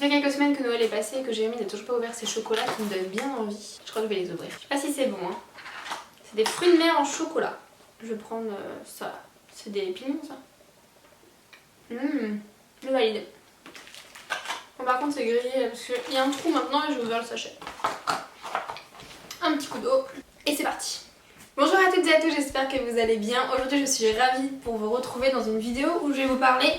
Ça fait quelques semaines que Noël est passé et que Jérémy n'a toujours pas ouvert ses chocolats qui me donnent bien envie. Je crois que je vais les ouvrir. Je sais pas si c'est bon hein. C'est des fruits de mer en chocolat. Je vais prendre ça. C'est des pignons ça. Je valide. Bon, par contre c'est grillé parce qu'il y a un trou maintenant et je vais ouvrir le sachet. Un petit coup d'eau et c'est parti. Bonjour à toutes et à tous, j'espère que vous allez bien. Aujourd'hui je suis ravie pour vous retrouver dans une vidéo où je vais vous parler...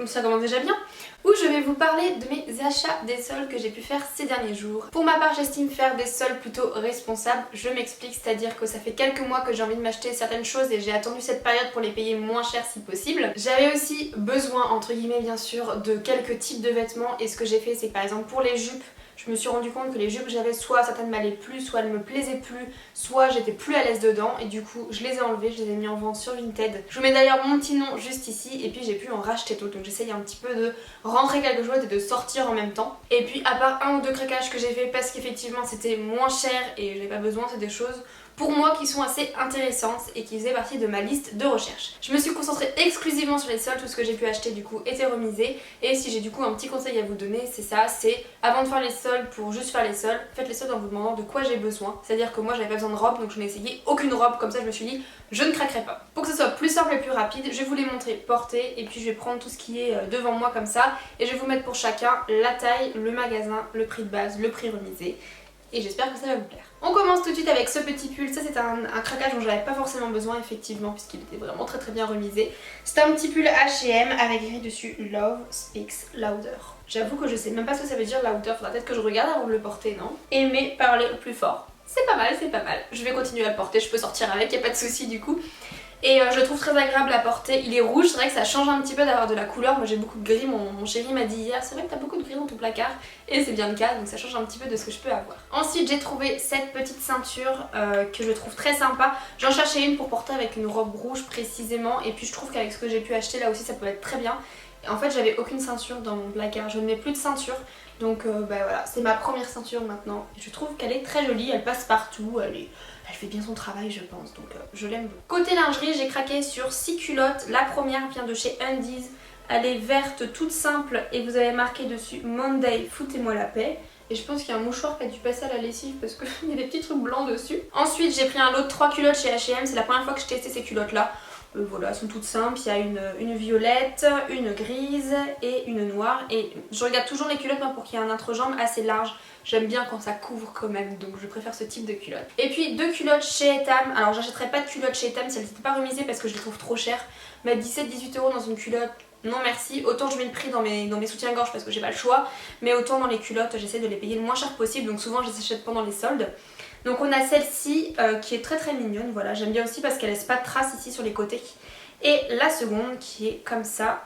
ça commence déjà bien. Où je vais vous parler de mes achats des soldes que j'ai pu faire ces derniers jours. Pour ma part, j'estime faire des soldes plutôt responsables. Je m'explique, c'est-à-dire que ça fait quelques mois que j'ai envie de m'acheter certaines choses et j'ai attendu cette période pour les payer moins cher si possible. J'avais aussi besoin, entre guillemets bien sûr, de quelques types de vêtements et ce que j'ai fait c'est que par exemple pour les jupes, je me suis rendu compte que les jupes que j'avais, soit certaines m'allaient plus, soit elles me plaisaient plus, soit j'étais plus à l'aise dedans et du coup je les ai enlevées, je les ai mis en vente sur Vinted. Je vous mets d'ailleurs mon petit nom juste ici et puis j'ai pu en racheter d'autres, donc j'essaye un petit peu de rentrer quelque chose et de sortir en même temps. Et puis à part un ou deux craquages que j'ai fait parce qu'effectivement c'était moins cher et j'avais pas besoin, c'est des choses pour moi qui sont assez intéressantes et qui faisaient partie de ma liste de recherche. Je me suis concentrée exclusivement sur les soldes, tout ce que j'ai pu acheter du coup était remisé et si j'ai du coup un petit conseil à vous donner c'est ça, c'est avant de faire les soldes, pour juste faire les soldes, faites les soldes en vous demandant de quoi j'ai besoin. C'est-à-dire que moi j'avais pas besoin de robe donc je n'ai essayé aucune robe, comme ça je me suis dit je ne craquerai pas. Pour que ce soit plus simple et plus rapide, je vais vous les montrer portées et puis je vais prendre tout ce qui est devant moi comme ça et je vais vous mettre pour chacun la taille, le magasin, le prix de base, le prix remisé. Et j'espère que ça va vous plaire. On commence tout de suite avec ce petit pull, ça c'est un craquage dont j'avais pas forcément besoin effectivement puisqu'il était vraiment très bien remisé. C'est un petit pull H&M avec écrit dessus Love Speaks Louder. J'avoue que je sais même pas ce que ça veut dire louder, faudra peut-être que je regarde avant de le porter, non? Aimer parler plus fort. C'est pas mal, c'est pas mal. Je vais continuer à le porter, je peux sortir avec, y a pas de souci du coup. Et je le trouve très agréable à porter. Il est rouge, c'est vrai que ça change un petit peu d'avoir de la couleur. Moi j'ai beaucoup de gris, mon chéri m'a dit hier c'est vrai que t'as beaucoup de gris dans ton placard. Et c'est bien le cas, donc ça change un petit peu de ce que je peux avoir. Ensuite j'ai trouvé cette petite ceinture que je trouve très sympa. J'en cherchais une pour porter avec une robe rouge précisément. Et puis je trouve qu'avec ce que j'ai pu acheter là aussi ça peut être très bien. Et en fait j'avais aucune ceinture dans mon placard, je ne mets plus de ceinture. Donc bah voilà, c'est ma première ceinture maintenant. Et je trouve qu'elle est très jolie, elle passe partout, elle fait bien son travail je pense, donc je l'aime beaucoup. Côté lingerie, j'ai craqué sur 6 culottes. La première vient de chez Undies. Elle est verte, toute simple et vous avez marqué dessus Monday, foutez-moi la paix. Et je pense qu'il y a un mouchoir qui a dû passer à la lessive parce qu'il y a des petits trucs blancs dessus. Ensuite j'ai pris un lot de 3 culottes chez H&M, c'est la première fois que je testais ces culottes là. Voilà, elles sont toutes simples, il y a une violette, une grise et une noire. Et je regarde toujours les culottes moi, pour qu'il y ait un entrejambe assez large. J'aime bien quand ça couvre quand même, donc je préfère ce type de culotte. Et puis 2 culottes chez Etam. Alors j'achèterai pas de culottes chez Etam si elles n'étaient pas remisées parce que je les trouve trop chères. Mettre 17-18 € dans une culotte, non merci. Autant je mets le prix dans mes soutiens-gorge parce que j'ai pas le choix. Mais autant dans les culottes, j'essaie de les payer le moins cher possible. Donc souvent je les achète pendant les soldes. Donc on a celle-ci qui est très mignonne, voilà, j'aime bien aussi parce qu'elle laisse pas de traces ici sur les côtés. Et la seconde qui est comme ça.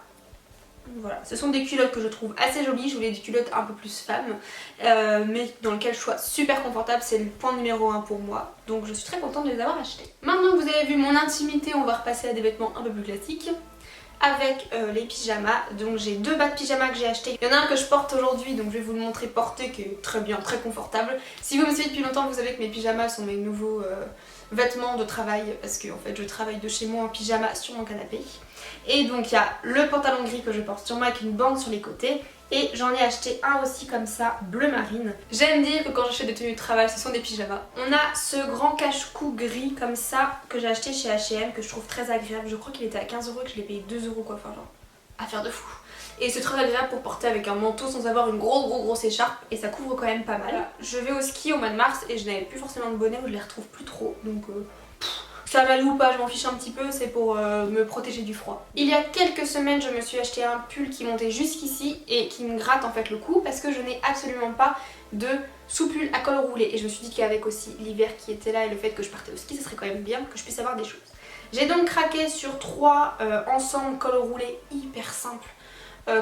Voilà, ce sont des culottes que je trouve assez jolies, je voulais des culottes un peu plus femmes, mais dans lesquelles je sois super confortable, c'est le point numéro 1 pour moi. Donc je suis très contente de les avoir achetées. Maintenant que vous avez vu mon intimité, on va repasser à des vêtements un peu plus classiques. Avec les pyjamas, donc j'ai 2 bas de pyjama que j'ai acheté. Il y en a un que je porte aujourd'hui, donc je vais vous le montrer porté, qui est très bien, très confortable. Si vous me suivez depuis longtemps, vous savez que mes pyjamas sont mes nouveaux vêtements de travail, parce que en fait je travaille de chez moi en pyjama sur mon canapé. Et donc il y a le pantalon gris que je porte sur moi avec une bande sur les côtés. Et j'en ai acheté un aussi comme ça, bleu marine. J'aime dire que quand j'achète des tenues de travail, ce sont des pyjamas. On a ce grand cache-cou gris comme ça que j'ai acheté chez H&M, que je trouve très agréable. Je crois qu'il était à 15 € et que je l'ai payé 2 € quoi, enfin genre, affaire de fou. Et c'est très agréable pour porter avec un manteau sans avoir une grosse écharpe et ça couvre quand même pas mal. Voilà. Je vais au ski au mois de mars et je n'avais plus forcément de bonnet, je les retrouve plus trop, donc ça va ou pas, je m'en fiche un petit peu, c'est pour me protéger du froid. Il y a quelques semaines, je me suis acheté un pull qui montait jusqu'ici et qui me gratte en fait le cou parce que je n'ai absolument pas de sous-pull à col roulé. Et je me suis dit qu'avec aussi l'hiver qui était là et le fait que je partais au ski, ça serait quand même bien que je puisse avoir des choses. J'ai donc craqué sur 3 ensembles col roulé hyper simples.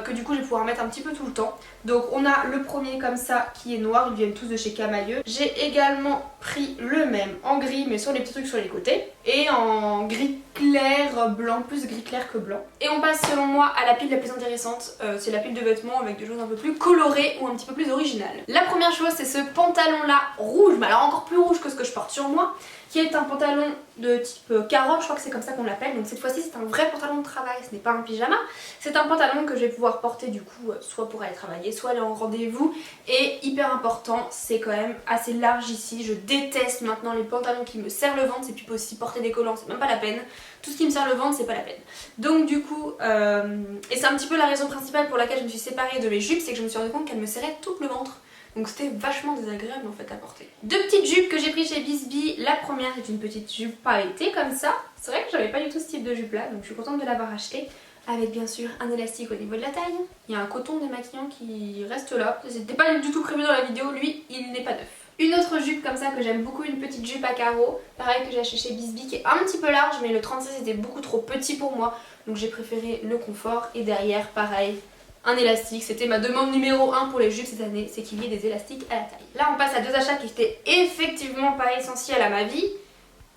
Que du coup je vais pouvoir mettre un petit peu tout le temps. Donc on a le premier comme ça qui est noir, ils viennent tous de chez Camailleux. J'ai également pris le même en gris mais sur les petits trucs sur les côtés. et en gris clair blanc, plus gris clair que blanc. Et on passe selon moi à la pile la plus intéressante, c'est la pile de vêtements avec des choses un peu plus colorées ou un petit peu plus originales. La première chose c'est ce pantalon là rouge, mais alors encore plus rouge que ce que je porte sur moi, qui est un pantalon de type carotte, je crois que c'est comme ça qu'on l'appelle. Donc cette fois-ci c'est un vrai pantalon de travail, ce n'est pas un pyjama. C'est un pantalon que je vais pouvoir porter du coup soit pour aller travailler, soit aller en rendez-vous. Et hyper important, c'est quand même assez large ici. Je déteste maintenant les pantalons qui me serrent le ventre, c'est plus possible, porter des collants, c'est même pas la peine. Tout ce qui me serre le ventre, c'est pas la peine. Donc du coup, et c'est un petit peu la raison principale pour laquelle je me suis séparée de mes jupes, c'est que je me suis rendu compte qu'elles me serraient tout le ventre. Donc c'était vachement désagréable en fait à porter. Deux petites jupes que j'ai pris chez Bisbee. La première est une petite jupe pailletée comme ça. C'est vrai que j'avais pas du tout ce type de jupe là, donc je suis contente de l'avoir achetée. Avec bien sûr un élastique au niveau de la taille. Il y a un coton démaquillant qui reste là. C'était pas du tout prévu dans la vidéo, lui il n'est pas neuf. Une autre jupe comme ça que j'aime beaucoup, une petite jupe à carreaux. Pareil que j'ai acheté chez Bisbee qui est un petit peu large mais le 36 était beaucoup trop petit pour moi. Donc j'ai préféré le confort et derrière pareil. Un élastique, c'était ma demande numéro 1 pour les jupes cette année, c'est qu'il y ait des élastiques à la taille. Là on passe à deux achats qui étaient effectivement pas essentiels à ma vie,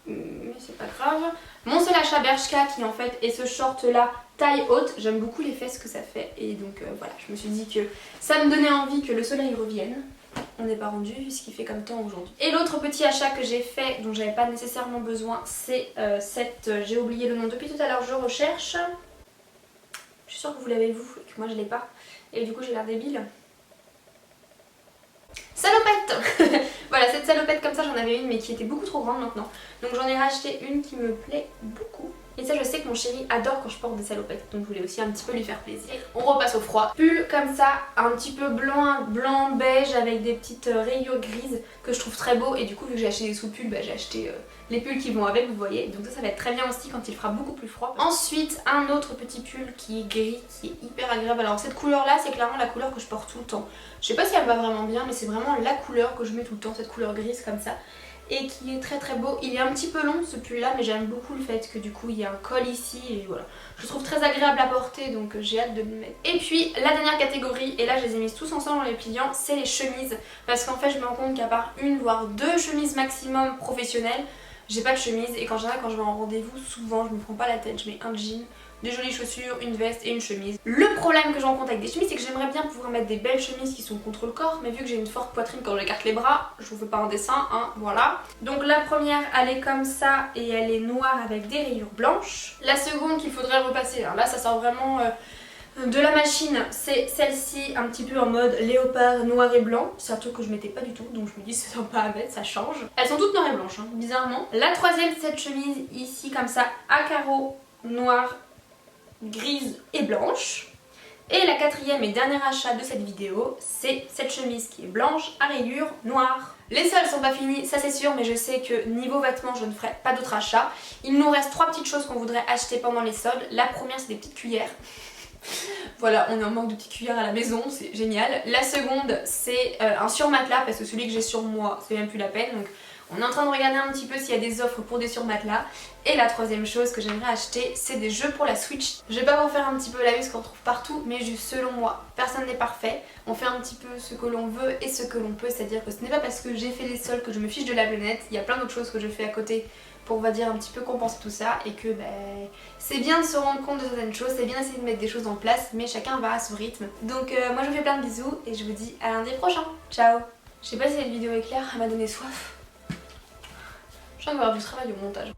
mais c'est pas grave. Mon seul achat Bershka qui en fait est ce short là taille haute, j'aime beaucoup les fesses que ça fait et donc voilà, je me suis dit que ça me donnait envie que le soleil revienne. On n'est pas rendu vu ce qu'il fait comme temps aujourd'hui. Et l'autre petit achat que j'ai fait dont j'avais pas nécessairement besoin, c'est cette, j'ai oublié le nom depuis tout à l'heure, je recherche. Je suis sûre que vous l'avez vous et que moi je l'ai pas. Et du coup j'ai l'air débile. Salopette. Voilà, cette salopette comme ça j'en avais une mais qui était beaucoup trop grande maintenant. Donc j'en ai racheté une qui me plaît beaucoup. Et ça je sais que mon chéri adore quand je porte des salopettes. Donc je voulais aussi un petit peu lui faire plaisir. On repasse au froid. Pull comme ça, un petit peu blanc beige avec des petites rayures grises que je trouve très beau. Et du coup vu que j'ai acheté des sous-pulls, bah, j'ai acheté les pulls qui vont avec, vous voyez. Donc ça va être très bien aussi quand il fera beaucoup plus froid. Ensuite un autre petit pull qui est gris, qui est hyper agréable. Alors cette couleur là c'est clairement la couleur que je porte tout le temps. Je sais pas si elle va vraiment bien mais c'est vraiment la couleur que je mets tout le temps, cette couleur grise comme ça. Et qui est très très beau. Il est un petit peu long ce pull là mais j'aime beaucoup le fait que du coup il y a un col ici et voilà. Je le trouve très agréable à porter donc j'ai hâte de me mettre. Et puis la dernière catégorie, et là je les ai mises tous ensemble dans les pliants, c'est les chemises. Parce qu'en fait je me rends compte qu'à part une voire deux chemises maximum professionnelles, j'ai pas de chemise et quand je vais en rendez-vous souvent je me prends pas la tête, je mets un jean, des jolies chaussures, une veste et une chemise. Le problème que je rencontre avec des chemises c'est que j'aimerais bien pouvoir mettre des belles chemises qui sont contre le corps mais vu que j'ai une forte poitrine quand j'écarte les bras, je vous fais pas un dessin, hein, voilà. Donc la première elle est comme ça et elle est noire avec des rayures blanches. La seconde qu'il faudrait repasser, alors là ça sort vraiment de la machine, c'est celle-ci un petit peu en mode léopard noir et blanc. C'est un truc que je mettais pas du tout donc je me dis c'est sympa à mettre, ça change. Elles sont toutes noires et blanches hein, bizarrement. La troisième c'est cette chemise ici comme ça à carreaux noir, grise et blanche. Et la quatrième et dernier achat de cette vidéo c'est cette chemise qui est blanche à rayures noires. Les soldes sont pas finis, ça c'est sûr, mais je sais que niveau vêtements je ne ferai pas d'autres achats. Il nous reste trois petites choses qu'on voudrait acheter pendant les soldes. La première c'est des petites cuillères. Voilà, on est en manque de petites cuillères à la maison, c'est génial. La seconde c'est un surmatelas parce que celui que j'ai sur moi c'est même plus la peine. Donc on est en train de regarder un petit peu s'il y a des offres pour des surmatelas. Et la troisième chose que j'aimerais acheter c'est des jeux pour la Switch. Je vais pas vous faire un petit peu la liste qu'on retrouve partout mais juste selon moi, personne n'est parfait. On fait un petit peu ce que l'on veut et ce que l'on peut, c'est-à-dire que ce n'est pas parce que j'ai fait les soldes que je me fiche de la planète. Il y a plein d'autres choses que je fais à côté pour on va dire un petit peu compenser tout ça et que c'est bien de se rendre compte de certaines choses, c'est bien d'essayer de mettre des choses en place mais chacun va à son rythme. Donc moi je vous fais plein de bisous et je vous dis à lundi prochain. Ciao. Je sais pas si cette vidéo est claire, elle m'a donné soif. Je sens qu'il va y avoir du travail au montage.